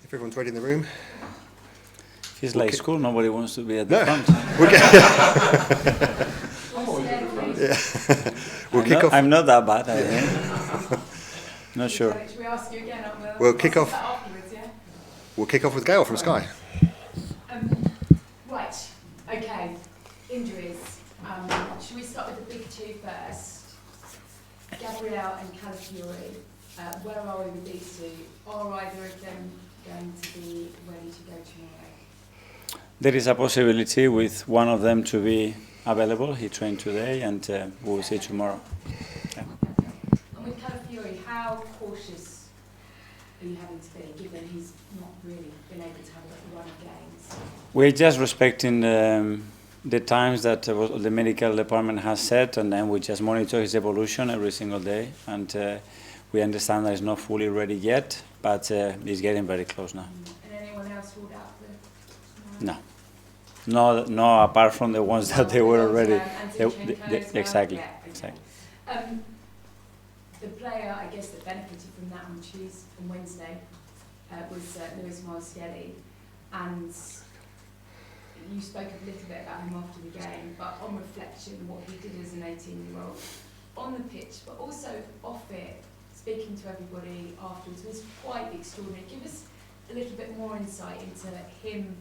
If everyone's ready in the room. It's like school, nobody wants to be at the front. I'm not that bad, I think. Not sure. Should we ask you again on the... We'll kick off. Afterwards, yeah? We'll kick off with Gail from Sky. Right, okay. Injuries. Should we start with the big two first? Gabriel and Calafiori. Where are we with these two? Are either of them going to be ready to go tomorrow? There is a possibility with one of them to be available. He trained today, and we'll see tomorrow. Yeah. And with Calafiori, how cautious are you having to be, given he's not really been able to have a run of games? We're just respecting the times that the medical department has set, and then we just monitor his evolution every single day. And we understand that he's not fully ready yet, but he's getting very close now. And anyone else ruled out No. No, apart from the ones that they were already. Exactly. Yeah, Exactly. The player, I guess, that benefited from that on Wednesday was Lewis-Skelly, and you spoke a little bit about him after the game, but on reflection, what he did as an 18-year-old on the pitch, but also off it, speaking to everybody afterwards, was quite extraordinary. Give us a little bit more insight into him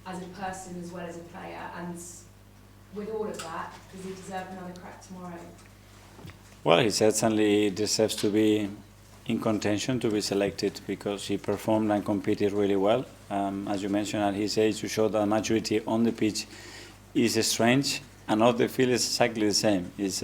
as a person as well as a player, and with all of that, does he deserve another crack tomorrow? Well, he certainly deserves to be in contention to be selected because he performed and competed really well. As you mentioned, at his age, to show that maturity on the pitch is strange, and off the field is exactly the same. He's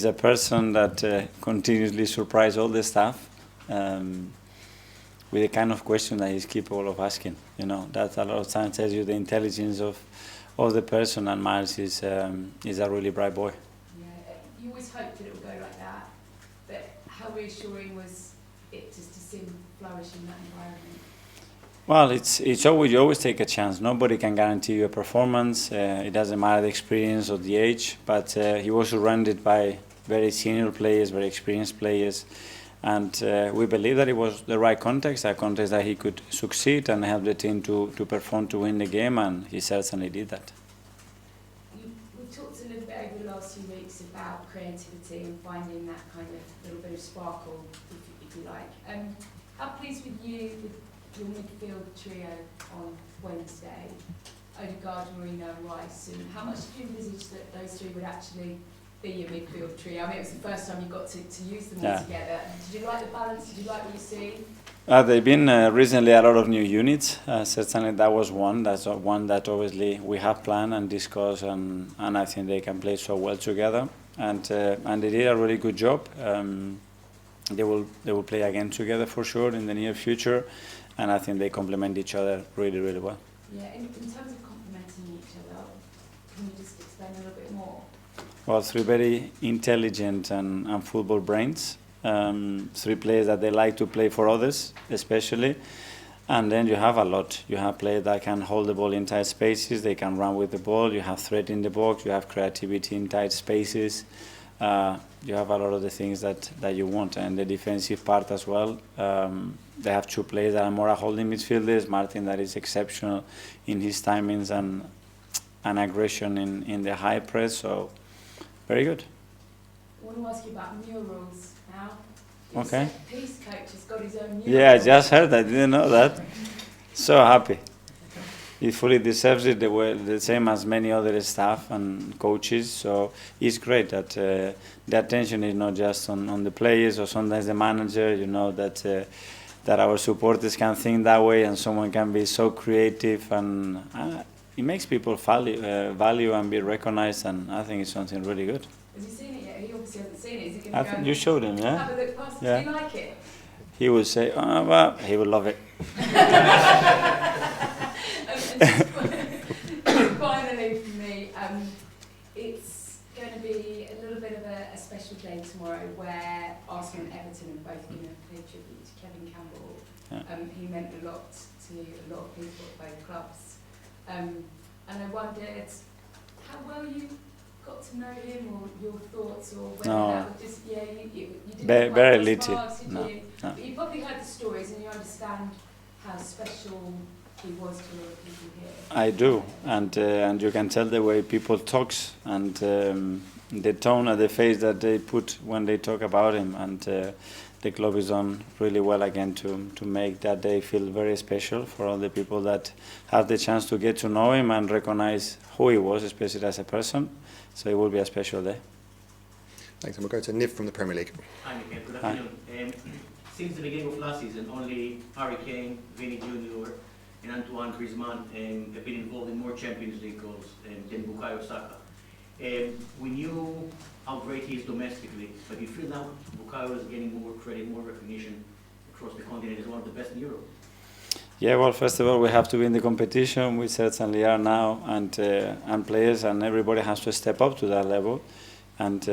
a person that continuously surprises all the staff with the kind of question that he's capable of asking. You know, that a lot of times tells you the intelligence of the person, and Miles is a really bright boy. Yeah, you always hoped that it would go like that, but how reassuring was it just to see him flourish in that environment? Well, it's always, you always take a chance. Nobody can guarantee you a performance. It doesn't matter the experience or the age, but he was surrounded by very senior players, very experienced players. And we believe that it was the right context, a context that he could succeed and help the team to perform to win the game, and he certainly did that. We've talked a little bit over the last few weeks about creativity and finding that kind of little bit of sparkle, if you like. How pleased with you with your midfield trio on Wednesday, Odegaard, Merino and Rice, and how much did you envisage that those three would actually be your midfield trio? I mean, it was the first time you got to use them all together. Did you like the balance? Did you like what you see? They've been recently a lot of new units. Certainly that was one. That's one that obviously we have planned and discussed, and I think they can play so well together. And they did a really good job. They will play again together for sure in the near future, and I think they complement each other really, really well. Yeah, in terms of complementing each other, can you just explain a little bit more? Well, three very intelligent and football brains. Three players that they like to play for others, especially. And then you have a lot. You have players that can hold the ball in tight spaces. They can run with the ball. You have threat in the box. You have creativity in tight spaces. You have a lot of the things that you want. And the defensive part as well. They have two players that are more holding midfielders. Martin, that is exceptional in his timings and aggression in the high press. So, very good. I want to ask you about murals now. Okay. Peace coach has got his own mural. Yeah, I just heard. I didn't know that. So happy. He fully deserves it. They were the same as many other staff and coaches. So it's great that the attention is not just on the players or sometimes the manager. You know that our supporters can think that way, and someone can be so creative, and it makes people value and be recognized, and I think it's something really good. Has he seen it yet? He obviously hasn't seen it. Is he going to go? You showed him, yeah? Have a look past it. Yeah. Do you like it? He would say, oh, well, he would love it. Finally, for me, it's going to be a little bit of a special day tomorrow where Arsenal and Everton are both going to pay tribute to Kevin Campbell. Yeah. He meant a lot to a lot of people at both clubs. And I wondered how well you got to know him, or your thoughts, or whether that was just, you didn't very quite little. cross paths, did No, you? no. But you probably heard the stories and you understand how special he was to a lot of people here? I do, and you can tell the way people talks and the tone and the face that they put when they talk about him, and the club is on really well again to make that day feel very special for all the people that have the chance to get to know him and recognize who he was, especially as a person. So it will be a special day. Thanks, and we'll go to Niv from the Premier League. Hi, Mikel. Good afternoon. Since the beginning of last season, only Harry Kane, Vinny Jr. and Antoine Griezmann have been involved in more Champions League goals than Bukayo Saka. We knew how great he is domestically, but you feel now Bukayo is getting more credit, more recognition across the continent as one of the best in Europe. Yeah, well, first of all, we have to win the competition. We certainly are now, and players and everybody has to step up to that level. And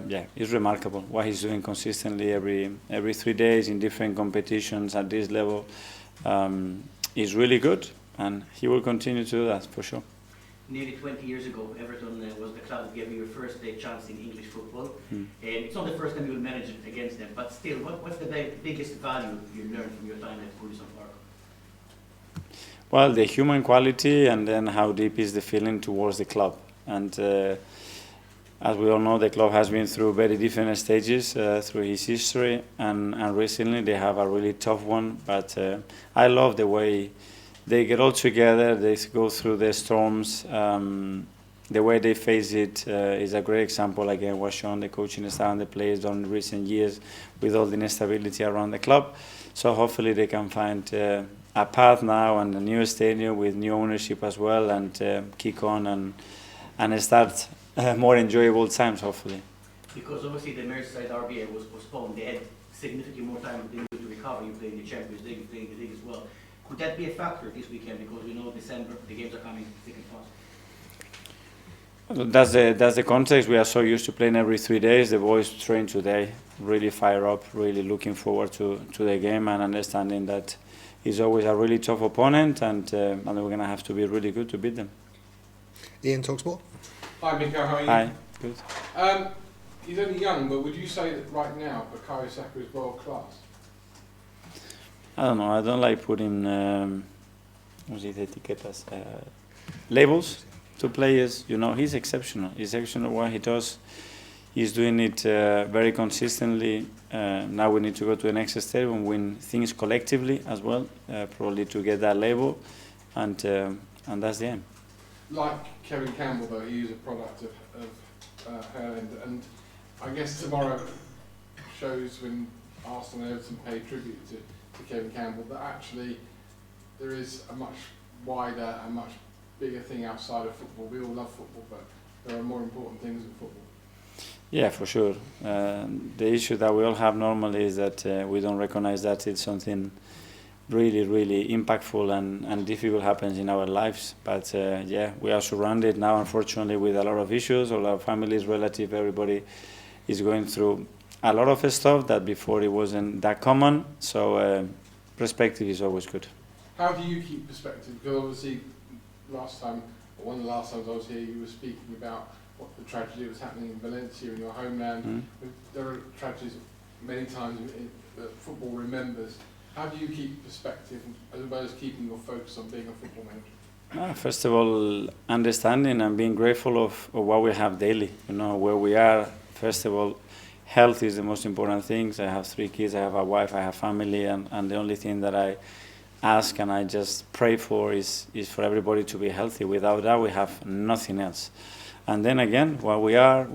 yeah, it's remarkable what he's doing consistently every 3 days in different competitions at this level. Is really good, and he will continue to do that for sure. Nearly 20 years ago, Everton was the club that gave you your first chance in English football. It's not the first time you will manage it against them, but still, what's the biggest value you learned from your time at Goodison Park? Well, the human quality, and then how deep is the feeling towards the club. And as we all know, the club has been through very different stages through his history, and recently they have a really tough one. But I love the way they get all together, they go through the storms. The way they face it is a great example, again, was shown the coaching style and the players done in recent years with all the instability around the club. So hopefully they can find a path now and a new stadium with new ownership as well, and kick on and start more enjoyable times, hopefully. Because obviously the Merseyside derby was postponed. They had significantly more time than you to recover. You play in the Champions League, you play in the league as well. Could that be a factor this weekend? Because we know December, the games are coming thick and fast. That's the context. We are so used to playing every 3 days. The boys train today, really fire up, really looking forward to the game, and understanding that it's always a really tough opponent, and we're going to have to be really good to beat them. Ian, Talksport. Hi, Mikel, how are you? Hi, good. He's only young, but would you say that right now Bukayo Saka is world class? I don't know. I don't like putting labels to players. You know, he's exceptional. He's exceptional what he does. He's doing it very consistently. Now we need to go to the next step and win things collectively as well, probably to get that label, and that's the aim. Like Kevin Campbell, though, he is a product of Haaland, and I guess tomorrow shows when Arsenal and Everton pay tribute to Kevin Campbell that actually there is a much wider and much bigger thing outside of football. We all love football, but there are more important things in football. Yeah, for sure. The issue that we all have normally is that we don't recognize that it's something really, really impactful and difficult happens in our lives. But yeah, we are surrounded now, unfortunately, with a lot of issues. All our families, relatives, everybody is going through a lot of stuff that before it wasn't that common. So perspective is always good. How do you keep perspective? Because obviously last time, or one of the last times I was here, you were speaking about what the tragedy was happening in Valencia, in your homeland. There are tragedies many times that football remembers. How do you keep perspective as well as keeping your focus on being a football manager? First of all, understanding and being grateful of what we have daily. You know, where we are. First of all, health is the most important thing. I have 3 kids, I have a wife, I have family, and the only thing that I ask and I just pray for is for everybody to be healthy. Without that, we have nothing else. And then again, what we are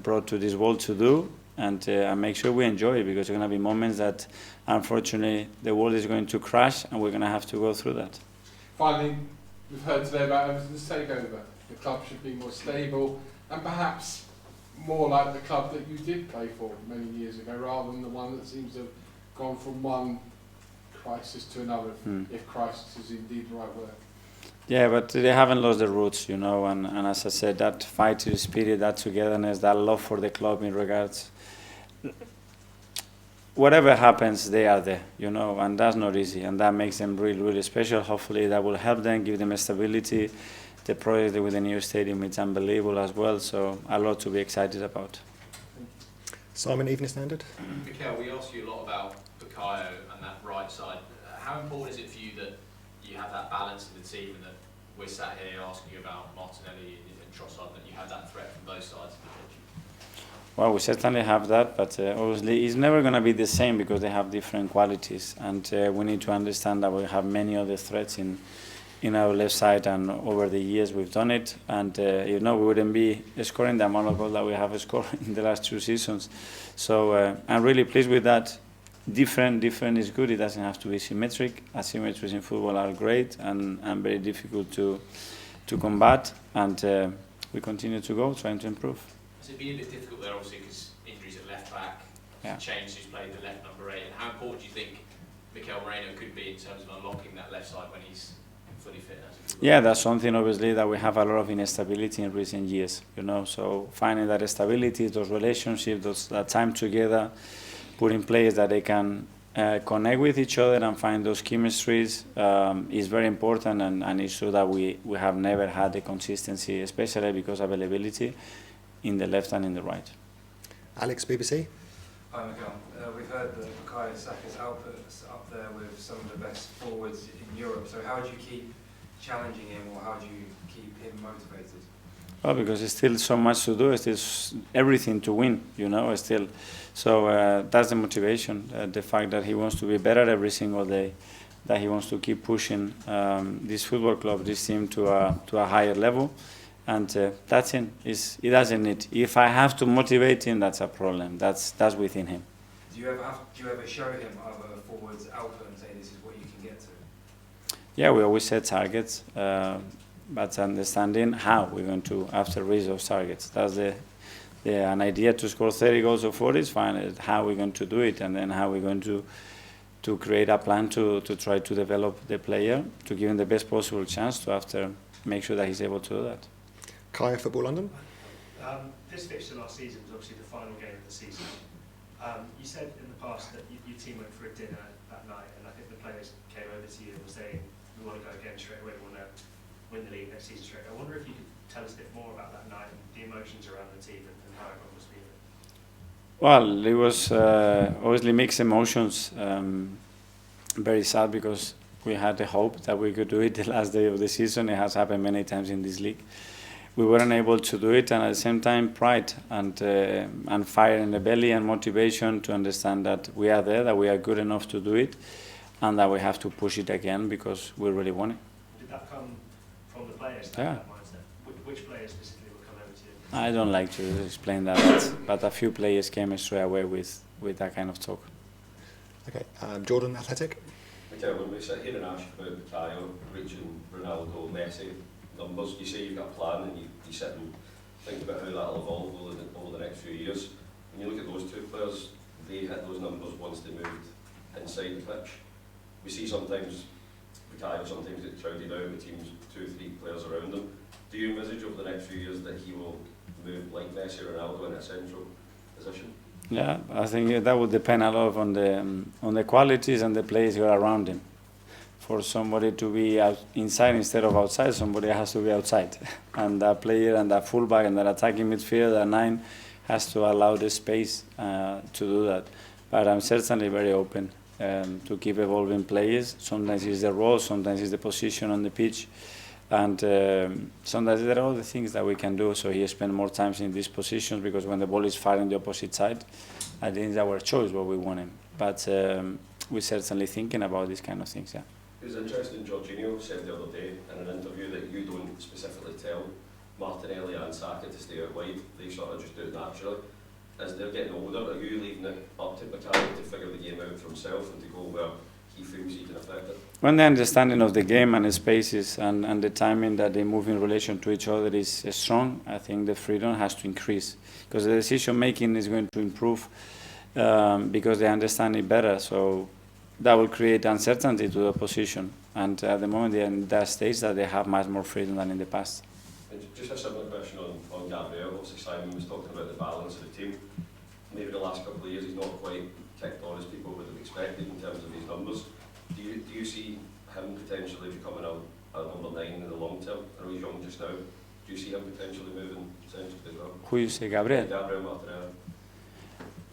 brought to this world to do, and make sure we enjoy it, because there are going to be moments that, unfortunately, the world is going to crash, and we're going to have to go through that. Finally, we've heard today about Everton's takeover. The club should be more stable, and perhaps more like the club that you did play for many years ago, rather than the one that seems to have gone from one crisis to another, if crisis is indeed the right word. Yeah, but they haven't lost their roots, you know, and as I said, that fighting spirit, that togetherness, that love for the club in regards, whatever happens, they are there, you know, and that's not easy, and that makes them really, really special. Hopefully that will help them, give them a stability. The project with the new stadium, it's unbelievable as well, so a lot to be excited about. Simon, Evening Standard. Mikel, we asked you a lot about Bukayo and that right side. How How important is it for you that you have that balance in the team and that we're sat here asking you about Martinelli and Trossard, that you have that threat from both sides of the pitch? Well, we certainly have that, but obviously it's never going to be the same because they have different qualities, and we need to understand that we have many other threats in our left side, and over the years we've done it, and we wouldn't be scoring the amount of goals that we have scored in the last 2 seasons. So I'm really pleased with that. Different is good. It doesn't have to be symmetric. Asymmetries in football are great and very difficult to combat, and we continue to go, trying to improve. Has it been a bit difficult there, obviously, because injuries at left back, changed who's played the left number 8, and how important do you think Mikel Arteta could be in terms of unlocking that left side when he's fully fit? Yeah, that's something obviously that we have a lot of instability in recent years, so finding that stability, those relationships, that time together, putting players that they can connect with each other and find those chemistries is very important, and it's true that we have never had the consistency, especially because of availability in the left and in the right. Alex, BBC. Hi Mikel. We've heard that Bukayo Saka's output is up there with some of the best forwards in Europe, so how do you keep challenging him, or how do you keep him motivated? Well, because there's still so much to do, there's everything to win, still. So that's the motivation, the fact that he wants to be better every single day, that he wants to keep pushing this football club, this team to a higher level, and that's it. He doesn't need. If I have to motivate him, that's a problem. That's within him. Do you ever show him other forwards' output and say this is what you can get to? Yeah, we always set targets, but understanding how we're going to after reach those targets. That's an idea to score 30 goals or 40 is fine. It's how we're going to do it, and then how we're going to create a plan to try to develop the player, to give him the best possible chance to after make sure that he's able to do that. Kaya, Football London. This fixture last season was obviously the final game of the season. You said in the past that your team went for a dinner that night, and I think the players came over to you and were saying, we want to go again straight away, we want to win the league next season straight away. I wonder if you could tell us a bit more about that night and the emotions around the team and how everyone was feeling. Well, it was obviously mixed emotions. Very sad because we had the hope that we could do it the last day of the season. It has happened many times in this league. We weren't able to do it, and at the same time pride and fire in the belly and motivation to understand that we are there, that we are good enough to do it, and that we have to push it again because we really want it. Did that come from the players, that mindset? Which players specifically would come over to you? I don't like to explain that, but a few players came straight away with that kind of talk. Okay, Jordan, Athletic. Mikel, when we sit here and ask about Bukayo reaching Ronaldo, Messi numbers, you say you've got a plan and you sit and think about how that'll evolve over the next few years. When you look at those two players, they hit those numbers once they moved inside the pitch. We see sometimes Bukayo sometimes gets crowded out with teams 2-3 players around him. Do you envisage over the next few years that he will move like Messi or Ronaldo in a central position? Yeah, I think that would depend a lot on the qualities and the players who are around him. For somebody to be inside instead of outside, somebody has to be outside. And that player and that fullback and that attacking midfield, that 9, has to allow the space to do that. But I'm certainly very open to keep evolving players. Sometimes it's the role, sometimes it's the position on the pitch. And sometimes there are other things that we can do. So he spends more time in these positions because when the ball is firing the opposite side, I think it's our choice what we want him. But we're certainly thinking about these kind of things, yeah. It was interesting, Jorginho said the other day in an interview that you don't specifically tell Martinelli and Saka to stay out wide, they sort of just do it naturally. As they're getting older, are you leaving it up to Bukayo to figure the game out for himself and to go where he feels he can affect it? When the understanding of the game and the spaces and the timing that they move in relation to each other is strong, I think the freedom has to increase because the decision making is going to improve because they understand it better. So that will create uncertainty to the position, and at the moment they're in that stage that they have much more freedom than in the past. And just a similar question on Gabriel. Obviously Simon was talking about the balance of the team. Maybe the last couple of years he's not quite kicked on as people would have expected in terms of his numbers. Do you see him potentially becoming a number 9 in the long term? I know he's young just now. Do you see him potentially moving centrally as well? Who you say, Gabriel? Gabriel Martinelli.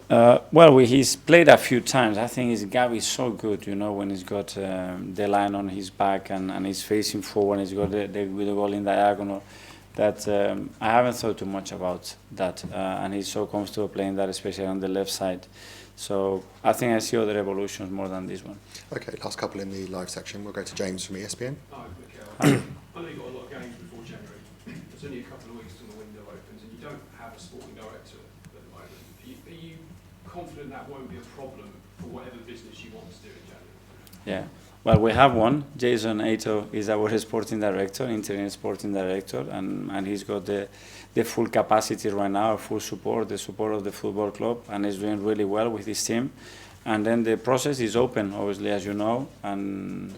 Well, he's played a few times. I think his Gaby is so good, you know, when he's got the line on his back and he's facing forward, and he's got the goal in diagonal. That I haven't thought too much about that, and he's so comfortable playing that, especially on the left side. So I think I see other evolutions more than this one. Okay, last couple in the live section. We'll go to James from ESPN. Hi, Mikel. I know you've got a lot of games before January. There's only a couple of weeks till the window opens, and you don't have a sporting director at the moment. Are you confident that won't be a problem for whatever business you want to do in January? Yeah. Well, we have one. Jason Ayto is our sporting director, interim sporting director, and he's got the full capacity right now, full support, the support of the football club, and he's doing really well with his team. And then the process is open, obviously, as you know, and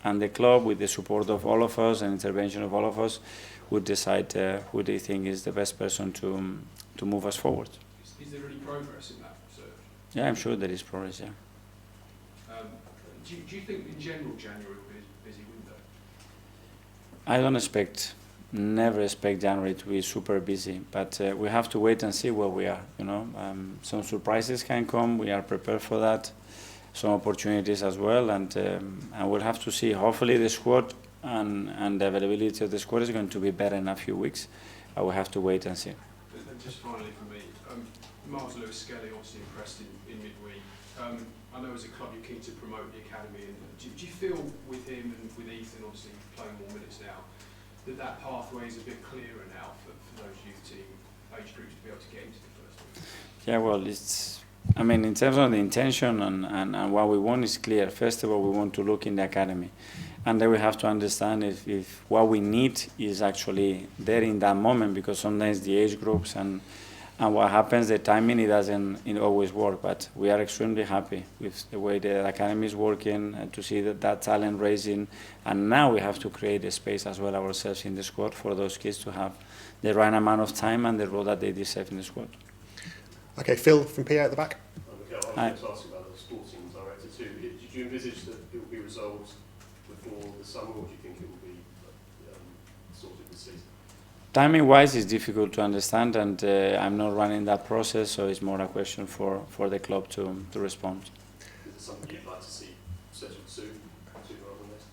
the club, with the support of all of us and intervention of all of us, would decide who they think is the best person to move us forward. Is there any progress in that research? Yeah, I'm sure there is progress, yeah. Do you think in general January will be a busy window? I don't never expect January to be super busy, but we have to wait and see where we are, you know. Some surprises can come, we are prepared for that, some opportunities as well, and we'll have to see. Hopefully the squad and the availability of the squad is going to be better in a few weeks. I will have to wait and see. And just finally for me, Lewis-Skelly obviously impressed in midweek. I know as a club you're keen to promote the academy, and do you feel with him and with Ethan obviously playing more minutes now, that pathway is a bit clearer now for those youth team age groups to be able to get into the first team? Yeah, well, I mean, in terms of the intention and what we want is clear. First of all, we want to look in the academy, and then we have to understand if what we need is actually there in that moment, because sometimes the age groups and what happens, the timing, it doesn't always work. But we are extremely happy with the way the academy is working, and to see that talent raising. And now we have to create a space as well ourselves in the squad for those kids to have the right amount of time and the role that they deserve in the squad. Okay, Phil from PA at the back. Mikel, I was going to ask you about the sporting director too. Did you envisage that it will be resolved before the summer, or do you think it will be sorted this season? Timing-wise, it's difficult to understand, and I'm not running that process, so it's more a question for the club to respond. Is it something you'd like to see settled sooner rather than later?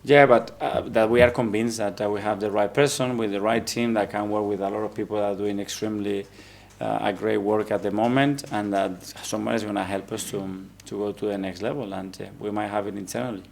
Yeah, but that we are convinced that we have the right person with the right team that can work with a lot of people that are doing extremely a great work at the moment, and that someone is going to help us to go to the next level, and we might have it internally.